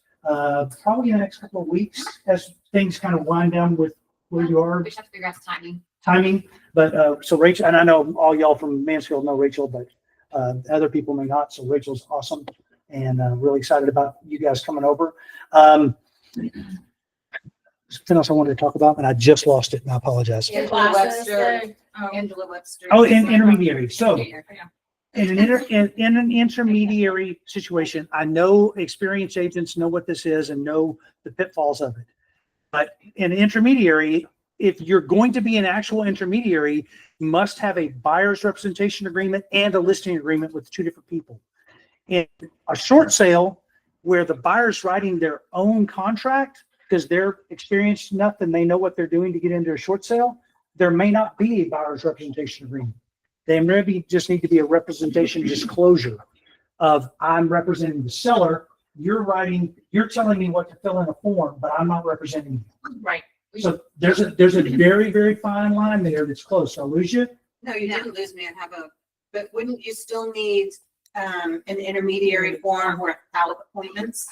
probably in the next couple of weeks as things kind of wind down with where you are We just have to figure out the timing. But so Rachel, and I know all y'all from Mansfield know Rachel, but other people may not. So Rachel's awesome, and really excited about you guys coming over. Something else I wanted to talk about, and I just lost it, and I apologize. Angela Webster. Oh, intermediary. So In an intermediary situation, I know experienced agents know what this is and know the pitfalls of it. But in intermediary, if you're going to be an actual intermediary, you must have a buyer's representation agreement and a listing agreement with two different people. In a short sale, where the buyer's writing their own contract because they're experienced enough and they know what they're doing to get into a short sale, there may not be a buyer's representation agreement. They maybe just need to be a representation disclosure of I'm representing the seller. You're telling me what to fill in a form, but I'm not representing you. Right. So there's a very, very fine line there that's close. I'll lose you. No, you didn't lose me. But wouldn't you still need an intermediary form without appointments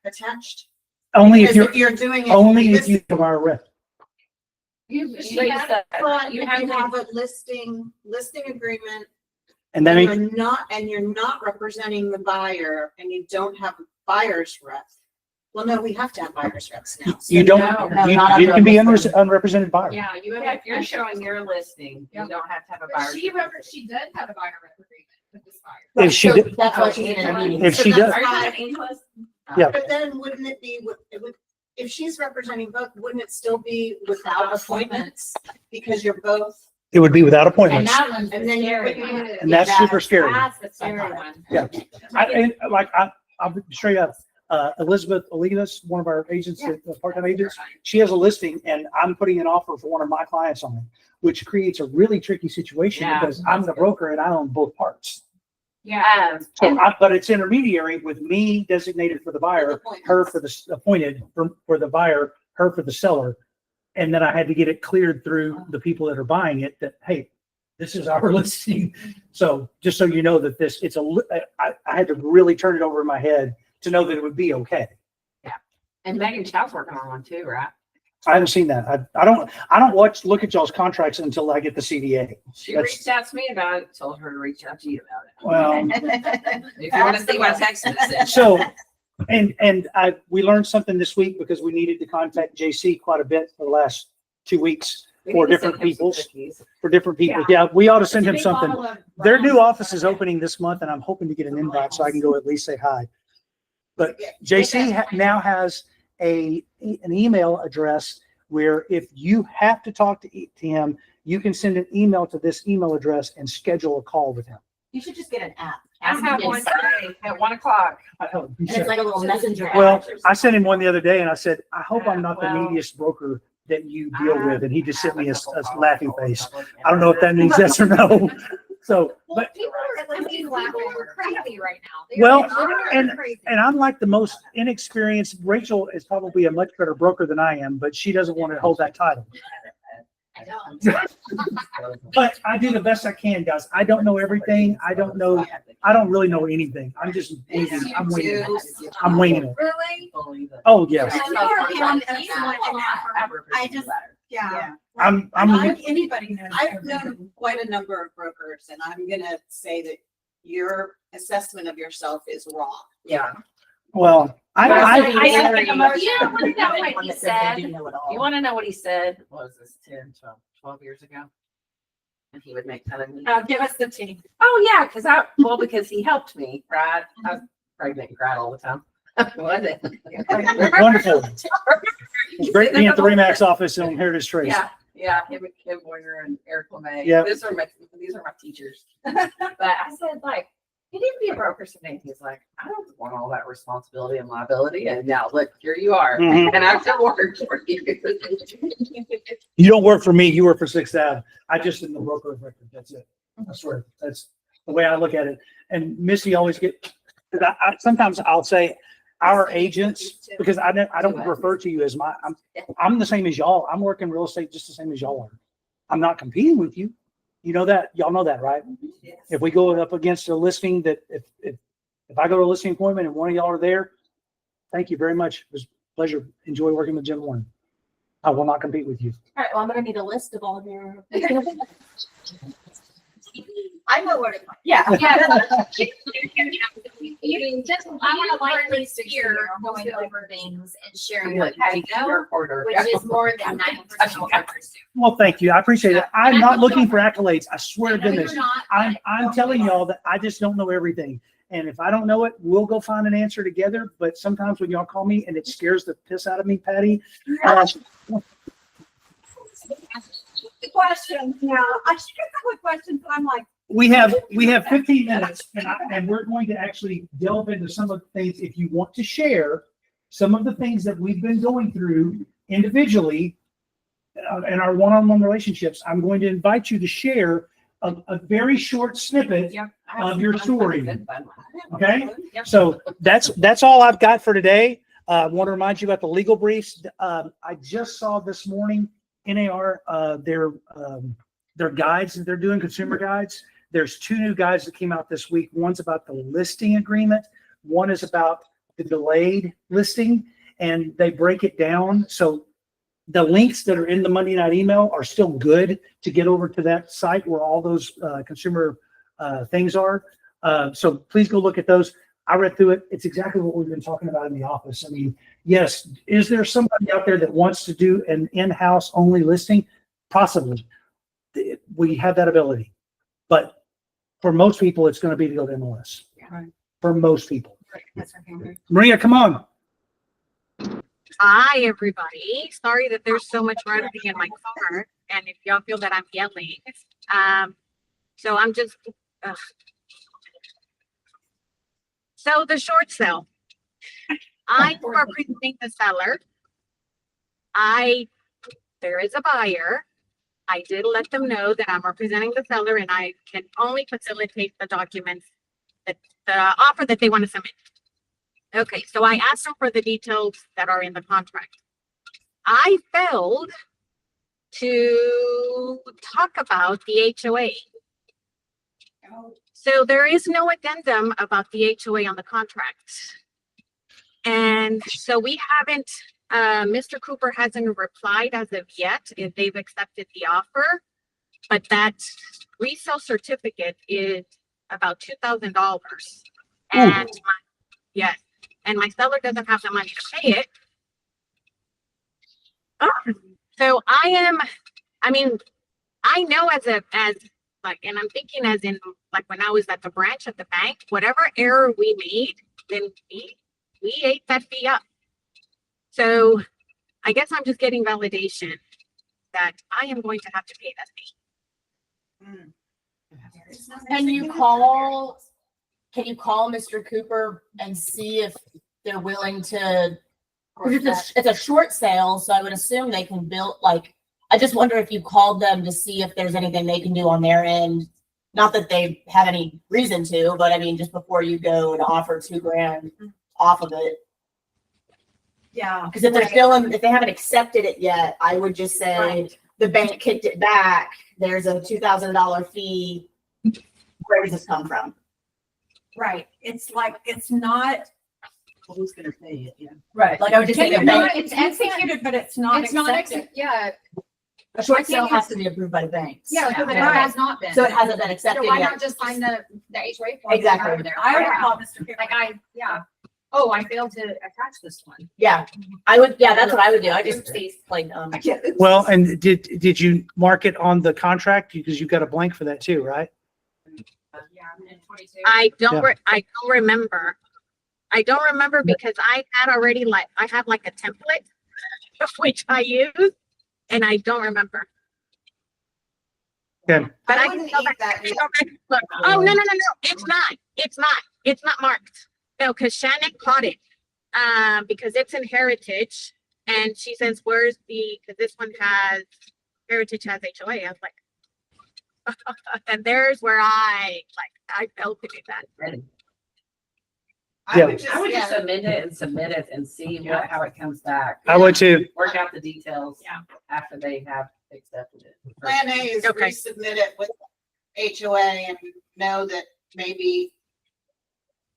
attached? Only if Because you're, you're doing it. only if you have our rep. But You you have have a listing agreement. And then You're not representing the buyer and you don't have a buyer's rep. Well, no, we have to have buyer's reps now. you don't, No, not you on can be the listing. unrepresented buyer. Yeah, you Yeah, have, if you're showing your listing, Yeah. you don't have to have a But buyer. she did have a buyer rep agreement with this buyer. If she So did- That's why she's in a meeting. If she does, Are you talking English? Yeah. But then wouldn't it be, if she's representing both, wouldn't it still be without appointments? Because you're both. it would be without and appointments. that one's the And then you're scary putting one. it- And that's super scary. That's the scary one. I'll be straight up. Elizabeth Olinas, one of our agents, part-time agents, she has a listing and I'm putting an offer for one of my clients on it, which creates a really tricky situation Yeah, because I'm the broker and I own both parts. Yeah. But it's intermediary with me designated for the buyer, her for the appointed for the buyer, her for the seller. And then I had to get it cleared through the people that are buying it that, hey, this is our listing. So just so you know that I had to really turn it over in my head to know that it would be okay. And Megan Chow's working on one too, right? I haven't seen that. I don't look at y'all's contracts until I get the CDA. She That's- reached out to me about it, told her to reach out to you about it. Well, If you want to see my text message. so, we learned something this week because we needed to contact JC quite a bit for the last 2 weeks We for need to different send him some people's, cookies. for different people. Yeah, we ought to send him something. Their new office is opening this month and I'm hoping to get an invite so I can go at least say hi. But JC now has an email address where if you have to talk to him, you can send an email to this email address and schedule a call with him. You should just get an app. I have one today at 1 o'clock. And it's like a little messenger app. Well, I sent him one the other day and I said, I hope I'm not the Well, neediest broker that you deal with. And he just sent me a laughing face. I don't know if that means yes or no. So, but, People are crazy right now. They Well, are literally crazy. and I'm like the most inexperienced. Rachel is probably a much better broker than I am, but she doesn't want to hold that title. I don't. But I do the best I can, guys. I don't know everything. I don't really know anything. I'm just winging. I'm winging it. I'm winging it. Really? Oh, yes. I just, yeah. I'm Anybody knows. I've known quite a number of brokers and I'm gonna say that your assessment of yourself is wrong. Yeah. well, You You Want want to know what he said? What was this, 10, 12 years ago? And he would make fun of me. Give us the tea. Oh, yeah, because he helped me, right? I was pregnant and cried all the time. Was it? wonderful. It's great being at the Remax office in Heritage Trace. Yeah, him and Kim Boyer and Eric LeMay. Yeah. These are my teachers. But I said, like, you need to be a broker someday. He's like, I don't want all that responsibility and liability. And now look, here you are. Mhm. And I still work for you. You don't work for me. You work for Sixth Ave. I just am the broker of record. That's it. I swear. That's the way I look at it. And Missy always sometimes I'll say our agents, because I don't refer to you as I'm the same as y'all. I'm working real estate just the same as y'all are. I'm not competing with you. You know that, y'all know that, right? If we go up against a listing that if I go to a listing appointment and one of y'all are there, thank you very much. It was a pleasure. Enjoy working with Jim Warren. I will not compete with you. All right, well, I'm gonna need a list of all of your. I know where to. Yeah. even just, I want to like this here going over things and sharing what you know, which is more than 90% of what pursuit. Well, thank you. I appreciate it. I'm not looking for accolades. I swear to I know goodness. you're not, I'm but- telling y'all that I just don't know everything. And if I don't know it, we'll go find an answer together. But sometimes when y'all call me and it scares the piss out of me, Patty, The questions, yeah, I should get some with questions, but I'm like, we have 15 minutes and we're going to actually delve into some of the things. If you want to share some of the things that we've been going through individually in our one-on-one relationships, I'm going to invite you to share a very short snippet of your story. Okay? So that's all I've got for today. I want to remind you about the legal briefs. I just saw this morning NAR, their guides that they're doing, consumer guides. There's 2 new guides that came out this week. One's about the listing agreement. One is about the delayed listing, and they break it down. So the links that are in the Monday night email are still good to get over to that site where all those consumer things are. So please go look at those. I read through it. It's exactly what we've been talking about in the office. I mean, yes, is there somebody out there that wants to do an in-house only listing? Possibly. We have that ability. But for most people, it's going to be to go to MLS. Right. For most people. Maria, come on. Hi, everybody. Sorry that there's so much running in my car, and if y'all feel that I'm yelling. So I'm just, so the short sale. I am representing the seller. There is a buyer. I did let them know that I'm representing the seller and I can only facilitate the documents that the offer that they want to submit. Okay, so I asked them for the details that are in the contract. I failed to talk about the HOA. So there is no addendum about the HOA on the contract. And so we haven't, Mr. Cooper hasn't replied as of yet if they've accepted the offer, but that resale certificate is about $2,000. And yes, and my seller doesn't have the money to pay it. So I know and I'm thinking as in like when I was at the branch at the bank, whatever error we made, then we ate that fee up. So I guess I'm just getting validation that I am going to have to pay that fee. Can you call Mr. Cooper and see if they're willing to, because it's a short sale, so I would assume they can build, like, I just wonder if you called them to see if there's anything they can do on their end. Not that they have any reason to, but I mean, just before you go and offer $2,000 off of it. yeah. Because if they're still if they haven't accepted it yet, I would just say the bank kicked it back. There's a $2,000 fee. Where does this come from? Right. It's like, it's not, Who's gonna pay it? Yeah. right. Like I would just say the bank. It's executed, but it's not It's not, accepted. yeah, A short sale has to be approved by the banks. yeah, because it Right. has not been. So it hasn't been So accepted why yet. not just sign the HOA form? Exactly. over there? I would Yeah. call Mr. Cooper. Oh, I failed to attach this one. Yeah, I would. Yeah, that's what I would do. I just like Well, and did you mark it on the contract? Because you've got a blank for that too, right? Yeah, I'm in 22. I don't Yeah. remember. I don't remember because I had already I have like a template which I use and I don't remember. Okay. But I I can wouldn't go eat back. that meat. Look. Oh, no. It's not marked. No, because Shannon caught it. Because it's in Heritage. And she says, where's because this one Heritage has HOA. I was like, and there's where I felt to do that. Yeah. I would just amend it and submit it and see how it comes back. I would too. Work out the details after they have accepted it. Plan A is Okay. resubmit it with HOA and know that maybe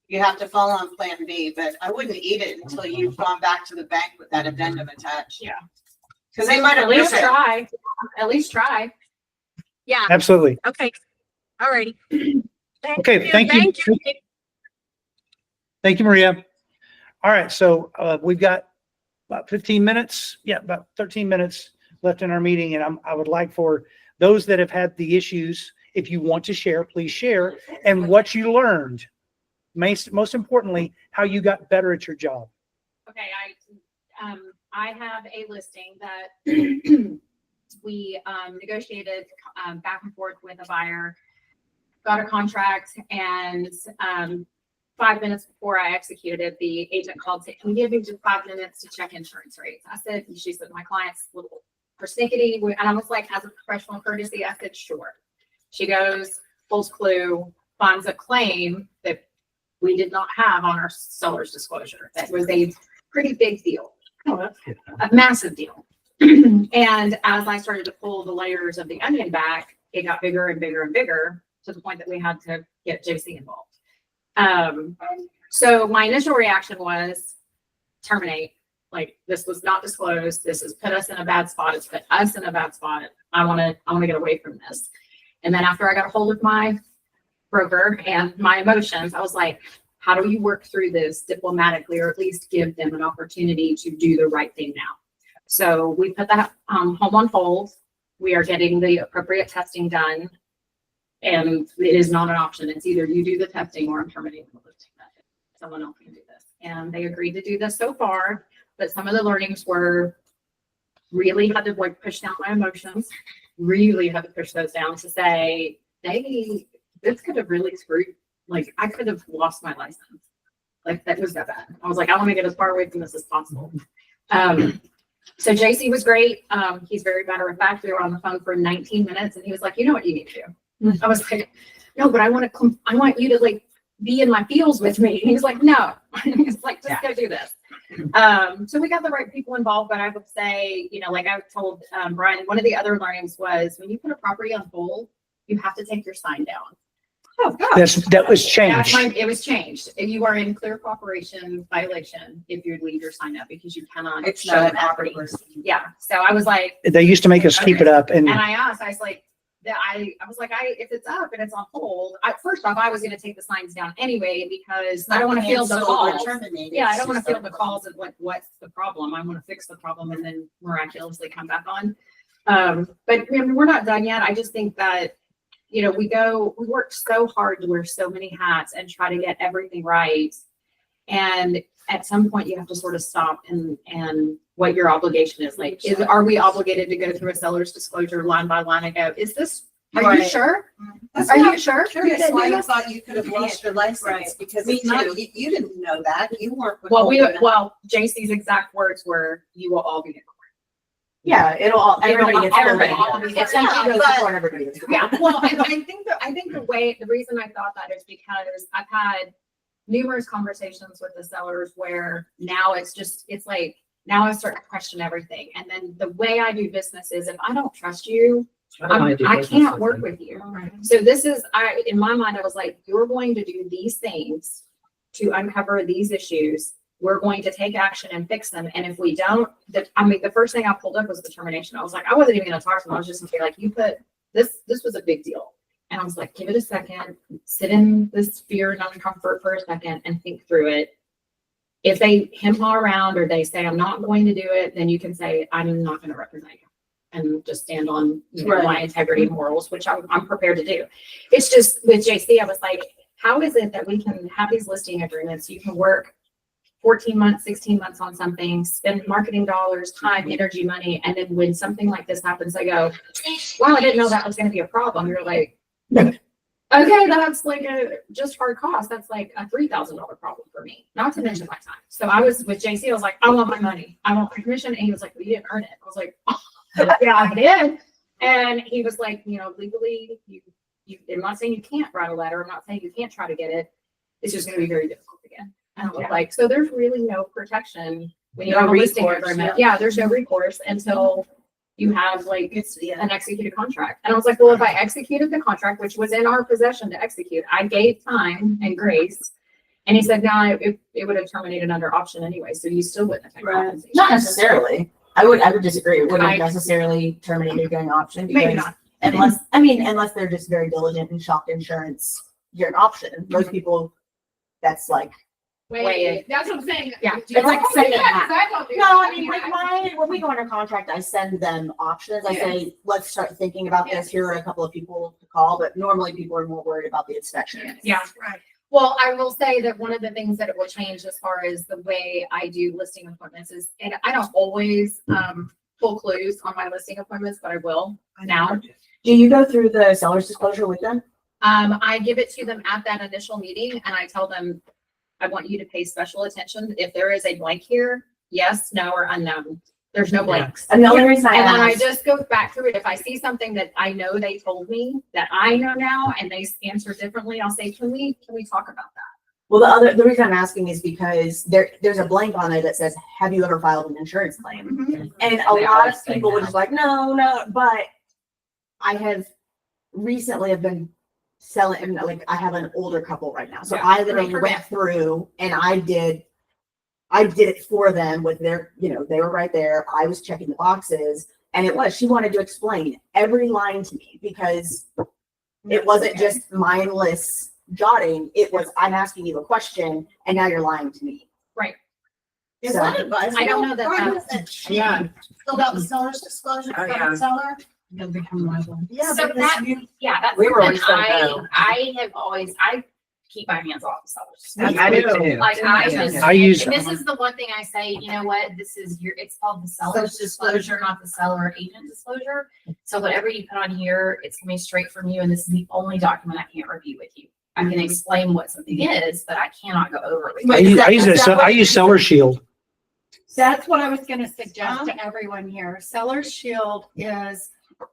you have to follow on Plan B, but I wouldn't eat it until you've gone back to the bank with that addendum attached. Yeah. Because they might have At least missed it. try. At least try. Yeah. Absolutely. Okay. Alrighty. Okay, thank you. Thank you, Maria. All right, so we've got about 15 minutes. Yeah, about 13 minutes left in our meeting, and I would like for those that have had the issues, if you want to share, please share, and what you learned. Most importantly, how you got better at your job. Okay, I have a listing that we negotiated back and forth with a buyer, got a contract, and 5 minutes before I executed it, the agent called, said, "Can you give me just 5 minutes to check insurance rates?" I said, she said, "My client's a little persnickety," and I was like, as a professional courtesy, I said, "Sure." She goes, pulls clue, finds a claim that we did not have on our seller's disclosure. That was a pretty big deal, a massive deal. And as I started to pull the layers of the onion back, it got bigger and bigger and bigger to the point that we had to get JC involved. So my initial reaction was terminate. Like, this was not disclosed. This has put us in a bad spot. It's put us in a bad spot. I want to get away from this. And then after I got a hold of my broker and my emotions, I was like, how do you work through this diplomatically, or at least give them an opportunity to do the right thing now? So we put that home on hold. We are getting the appropriate testing done. And it is not an option. It's either you do the testing or I'm terminating the listing. Someone else can do this. And they agreed to do this so far, but some of the learnings were really had to like push down my emotions, really had to push those down to say, this could have really screwed, like I could have lost my license. Like that was that bad. I was like, I want to get as far away from this as possible. So JC was great. He's very matter of fact. We were on the phone for 19 minutes and he was like, you know what you need to do? I was like, no, but I want you to like be in my feels with me. And he was like, no. He's like, just go do this. So we got the right people involved, but I would say, you know, like I told Brian, one of the other learnings was when you put a property on hold, you have to take your sign down. Oh, gosh. That was changed. It was changed. If you are in clear cooperation violation, if you leave your sign up, because you cannot It's show not an property. Yeah. So I was like, They used to make us keep it up, and and I asked, I was like, if it's up and it's on hold, first off, I was going to take the signs down anyway, because I don't want to feel the calls. Yeah, I don't want to feel the calls of like, what's the problem? I want to fix the problem and then miraculously come back on. But I mean, we're not done yet. I just think that, you know, we work so hard to wear so many hats and try to get everything right. And at some point you have to sort of stop and what your obligation is. Like, are we obligated to go through a seller's disclosure line by line and go, are you sure? Are you sure? That's why I thought you could have lost your license, Right. because Me it's not, too. you didn't know that. You weren't. Well, JC's exact words were, you will all be in court. Yeah, everybody gets Everybody. everybody. It's Essentially not- goes but- before everybody gets. Yeah, well, I think the reason I thought that is because I've had numerous conversations with the sellers where now now I start to question everything. And then the way I do business is if I don't trust you, I can't work with you. So in my mind, I was like, you're going to do these things to uncover these issues. We're going to take action and fix them. And if we don't, the first thing I pulled up was the termination. I was like, I wasn't even going to talk to them. I was just going to be like, you put this was a big deal. And I was like, give it a second, sit in this fear and uncomfort for a second and think through it. If they hem-haw around or they say, I'm not going to do it, then you can say, I'm not going to represent you and just stand on my integrity and morals, which I'm prepared to do. It's just with JC, I was like, how is it that we can have these listing agreements? You can work 14 months, 16 months on something, spend marketing dollars, time, energy, money. And then when something like this happens, I go, well, I didn't know that was going to be a problem. You're like, okay, that's like just hard cost. That's like a $3,000 problem for me, not to mention my time. So I was with JC, I was like, I want my money. I want my commission. And he was like, well, you didn't earn it. I was like, oh, yeah, I did. And he was like, you know, legally, I'm not saying you can't write a letter. I'm not saying you can't try to get it. It's just going to be very difficult again. And I was like, so there's really no protection when you have a listing agreement. Yeah, there's no recourse until you have like an executed contract. And I was like, well, if I executed the contract, which was in our possession to execute, I gave time and grace. And he said, no, it would have terminated under option anyway. So you still wouldn't have taken compensation. Not necessarily. I would disagree. It wouldn't necessarily terminate your going option. Maybe not. Unless they're just very diligent and shopped insurance, you're an option. Most people, that's like Wait. That's what I'm saying. Yeah, Do you it's like want to second do that? half. 'Cause I don't do No, that. I mean, like when we go under contract, I send them options. I say, let's start thinking about this. Here are a couple of people to call, but normally people are more worried about the inspection. Yeah. Right. Well, I will say that one of the things that it will change as far as the way I do listing appointments is, and I don't always pull clues on my listing appointments, but I will now. Do you go through the seller's disclosure with them? I give it to them at that initial meeting and I tell them, I want you to pay special attention. If there is a blank here, yes, no, or unknown. There's no blanks. And the only reason I And then I ask, just go back through it. If I see something that I know they told me that I know now and they answer differently, I'll say, can we talk about that? well, the reason I'm asking is because there's a blank on it that says, have you ever filed an insurance claim? And a They lot always of say people were no. just like, no, but I have recently been selling, and like I have an older couple right now. So Yeah. I literally went through and I did it for them with their, they were right there. I was checking the boxes and she wanted to explain every line to me because it wasn't just mindless jotting. It was, I'm asking you a question and now you're lying to me. Right. Is So- that advice? I don't know that She filled out the seller's disclosure Oh, for yeah. the seller? Yeah, So because that- you- Yeah, that's We were something always so I have always, I keep my hands off the sellers. I do too. Like I Yeah. just, I use- and this is the one thing I say, you know what, it's called the seller's disclosure, not the seller agent disclosure. So whatever you put on here, it's coming straight from you, and this is the only document I can't review with you. I can explain what something is, but I cannot go over it with you. I use Seller Shield. That's what I was gonna suggest to everyone here. Seller Shield is,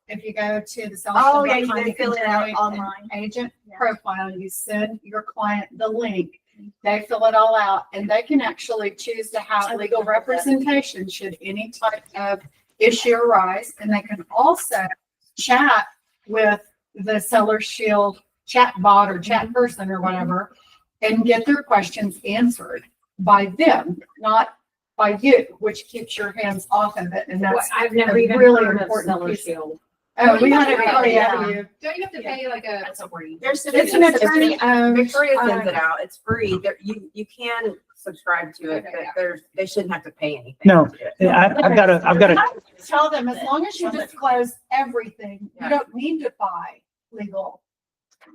if you go to the Seller Oh, Shield. yeah, you can fill it out online. Agent profile, you send your client the link. They fill it all out and they can actually choose to have legal representation should any type of issue arise. And they can also chat with the Seller Shield chat bot or chat person or whatever and get their questions answered by them, not by you, which keeps your hands off of it. And that's I've never a even really heard of important seller piece. shield. Oh, we had it Yeah. already have you. Don't you have to pay like a? That's a word. There's It's an attorney owned. Victoria sends it out. It's free. There, you can subscribe to it, Okay, but they shouldn't have to pay anything. No. to it. I've got a, Tell them, as long as you disclose everything, you Yeah. don't need to buy legal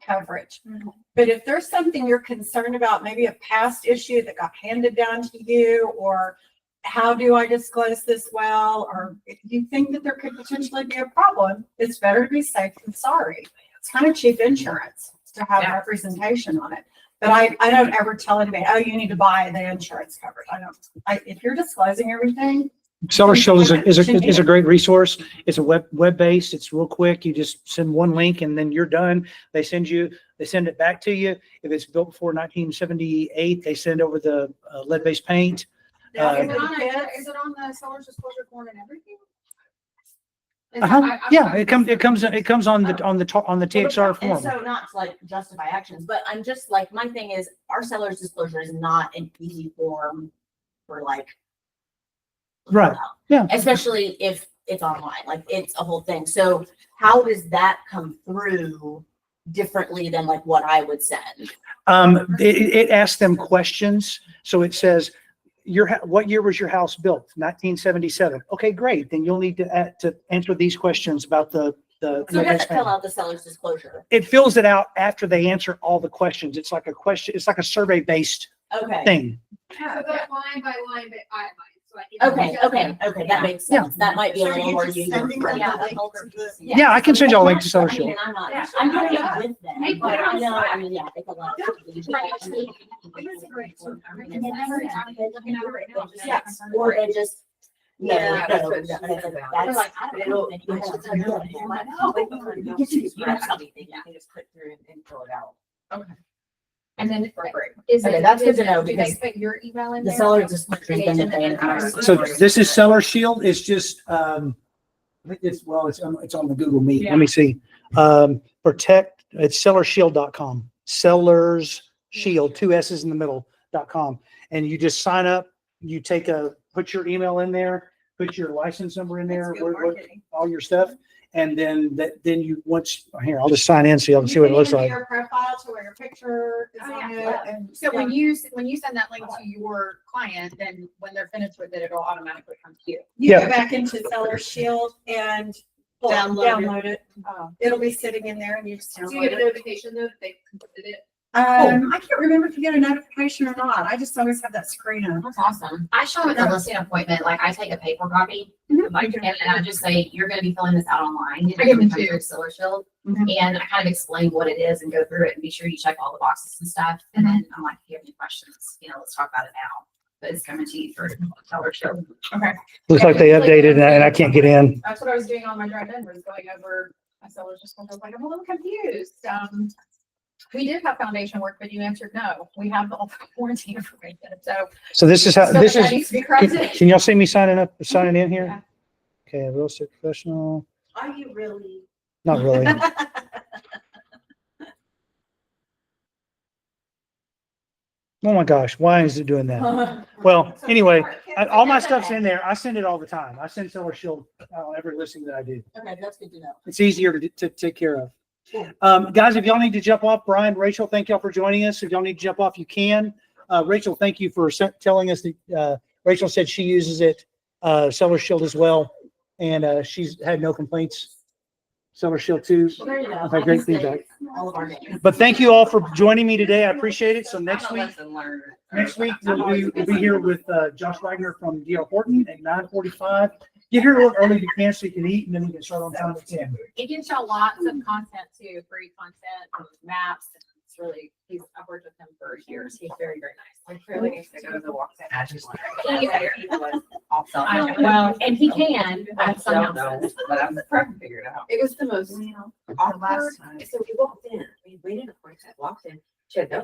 coverage. Mm-hmm. But if there's something you're concerned about, maybe a past issue that got handed down to you, or how do I disclose this well, or if you think that there could potentially be a problem, it's better to be safe than sorry. It's kind of cheap insurance to have Yeah. representation on it. But I don't ever tell anybody, oh, you need to buy the insurance coverage. If you're disclosing everything, Seller Shield is a great resource. It's a web-based. It's real quick. You just send one link and then you're done. They send it back to you. If it's built before 1978, they send over the lead-based paint. Is it on the seller's disclosure form and everything? Yeah, it comes on the TXR And form. so not to like justify actions, but I'm just like, my thing is our seller's disclosure is not an easy form for like. Right, yeah. Especially if it's online, like it's a whole thing. So how does that come through differently than like what I would send? It asks them questions. So it says, what year was your house built? 1977. Okay, great. Then you'll need to answer these questions about the. So it doesn't fill out the seller's disclosure. It fills it out after they answer all the questions. It's like a question. It's like a survey-based Okay. thing. So that line by line, but I. So I- Okay. That makes sense. That might be a little more user Sending them friendly. the link to the- Yeah, I can send y'all a link to Seller Shield. And I'm doing it with them, but I know, I mean, yeah, it's a lot. Yes, or it just. No, Yeah, that's what she that's said. like, I don't know. You have to tell me. I'm like, oh, wait, you can just grab something, you can just click through and fill it out. And then is Okay, it? that's good to know do they because put your email in The there? seller just thing that they encounter. So this is Seller Shield. It's just, it's on the Google Meet. Let me see. It's sellershield.com. Sellers Shield, 2 S's in the middle.com. And you just sign up, you put your email in there, put your license number in there, That's good marketing. all your stuff. And then then you, once, here, I'll just sign in so y'all can see what it looks like. Your profile to where your picture is Oh, on yeah. it and. So when you send that link to your client, then when they're finished with it, it'll automatically come to you. You Yeah. go back into Seller Shield and Download it. download it. It'll be sitting in there and you just Do you download get a it. notification though that they completed it? I can't remember if you get a notification or not. I just always have that screen up. That's awesome. I show at the listing appointment, like I take a paper copy, like, and I just say, you're gonna be filling this out online. I give them Come two. through Solar Shield. Mhm. And I kind of explain what it is and go through it and be sure you check all the boxes and stuff. And then I'm like, if you have any questions, let's talk about it now. But it's coming to you through Solar Shield. Okay. Looks like they updated and I can't get in. That's what I was doing on my drive in, was going over my seller's just I was like, I'm a little confused. We did have foundation work, but you answered no. We have all the warranty information. So this is how, So this that is, needs to be corrected. can y'all see me signing in here? Yeah. Okay, real estate professional, Are you really? not really. Oh my gosh, why is it doing that? Well, anyway, all my stuff's in there. I send it all the time. I send Seller Shield on every listing that I do. Okay, that's good to know. It's easier to take care of. Guys, if y'all need to jump off, Brian, Rachel, thank y'all for joining us. If y'all need to jump off, you can. Rachel, thank you for telling us that, Rachel said she uses it, Seller Shield as well. And, she's had no complaints. Seller Shield too. Well, there you go. Okay, great feedback. All of our games. But thank you all for joining me today. I appreciate it. So next I'm a week, lesson learner. we'll be here with, Josh Wagner from D.R. Horton at 9:45. Get here a little early if you can so you can eat and then we can start on time at 10. It gives y'all lots of content too, free content, and maps. It's really, I've worked with him for years. He's very, very nice. I really used to go to the walk. I just Well, and he can, I some don't know, houses. but I'm trying to figure it out. It was the most Awkward. So we walked in, we waited a point, walked in, she had no